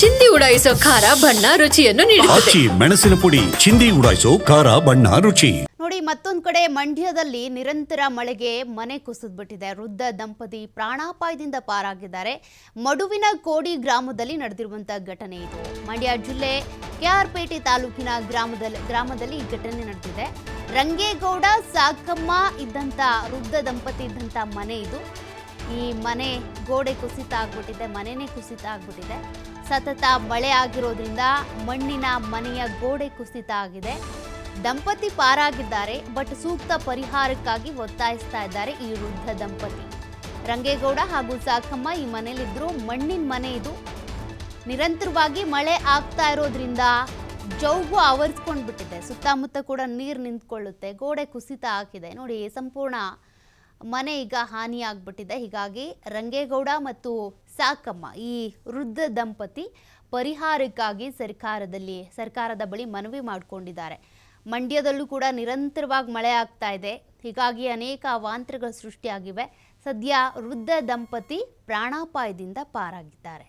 ಚಿಂದಿ ಉಡಾಯಿಸೋ ಖಾರ ಬಣ್ಣ ರುಚಿಯನ್ನು ನೀಡುತ್ತದೆ. ಆಚಿ ಮೆಣಸಿನ ಪುಡಿ ಚಿಂದಿ ಉಡಾಯಿಸೋ ಖಾರ ಬಣ್ಣ ರುಚಿ. ನೋಡಿ, ಮತ್ತೊಂದು ಕಡೆ ಮಂಡ್ಯದಲ್ಲಿ ನಿರಂತರ ಮಳೆಗೆ ಮನೆ ಕುಸಿದ್ಬಿಟ್ಟಿದೆ. ವೃದ್ಧ ದಂಪತಿ ಪ್ರಾಣಾಪಾಯದಿಂದ ಪಾರಾಗಿದ್ದಾರೆ. ಮಡುವಿನ ಕೋಡಿ ಗ್ರಾಮದಲ್ಲಿ ನಡೆದಿರುವಂತಹ ಘಟನೆ ಇದು. ಮಂಡ್ಯ ಜಿಲ್ಲೆ ಕೆಆರ್ಪೇಟೆ ತಾಲೂಕಿನ ಗ್ರಾಮದಲ್ಲಿ ಈ ಘಟನೆ ನಡೆದಿದೆ. ರಂಗೇಗೌಡ ಸಾಕಮ್ಮ ಇದ್ದಂತ ವೃದ್ಧ ದಂಪತಿ ಇದ್ದಂತ ಮನೆ ಇದು. ಈ ಮನೆ ಗೋಡೆ ಕುಸಿತ ಆಗ್ಬಿಟ್ಟಿದೆ, ಮನೆನೇ ಕುಸಿತ ಆಗ್ಬಿಟ್ಟಿದೆ. ಸತತ ಮಳೆ ಆಗಿರೋದ್ರಿಂದ ಮಣ್ಣಿನ ಮನೆಯ ಗೋಡೆ ಕುಸಿತ ಆಗಿದೆ. ದಂಪತಿ ಪಾರಾಗಿದ್ದಾರೆ, ಬಟ್ ಸೂಕ್ತ ಪರಿಹಾರಕ್ಕಾಗಿ ಒತ್ತಾಯಿಸ್ತಾ ಇದ್ದಾರೆ ಈ ವೃದ್ಧ ದಂಪತಿ. ರಂಗೇಗೌಡ ಹಾಗೂ ಸಾಕಮ್ಮ ಈ ಮನೆಯಲ್ಲಿದ್ರು. ಮಣ್ಣಿನ ಮನೆ ಇದು. ನಿರಂತರವಾಗಿ ಮಳೆ ಆಗ್ತಾ ಇರೋದ್ರಿಂದ ಜೌಗು ಆವರಿಸ್ಕೊಂಡು ಬಿಟ್ಟಿದೆ. ಸುತ್ತಮುತ್ತ ಕೂಡ ನೀರು ನಿಂತ್ಕೊಳ್ಳುತ್ತೆ. ಗೋಡೆ ಕುಸಿತ ಆಗಿದೆ. ನೋಡಿ, ಸಂಪೂರ್ಣ ಮನೆ ಈಗ ಹಾನಿಯಾಗ್ಬಿಟ್ಟಿದೆ. ಹೀಗಾಗಿ ರಂಗೇಗೌಡ ಮತ್ತು ಸಾಕಮ್ಮ ಈ ವೃದ್ಧ ದಂಪತಿ ಪರಿಹಾರಕ್ಕಾಗಿ ಸರ್ಕಾರದ ಬಳಿ ಮನವಿ ಮಾಡಿಕೊಂಡಿದ್ದಾರೆ. ಮಂಡ್ಯದಲ್ಲೂ ಕೂಡ ನಿರಂತರವಾಗಿ ಮಳೆ ಆಗ್ತಾ ಇದೆ. ಹೀಗಾಗಿ ಅನೇಕ ಅವಾಂತರಗಳು ಸೃಷ್ಟಿಯಾಗಿವೆ. ಸದ್ಯ ವೃದ್ಧ ದಂಪತಿ ಪ್ರಾಣಾಪಾಯದಿಂದ ಪಾರಾಗಿದ್ದಾರೆ.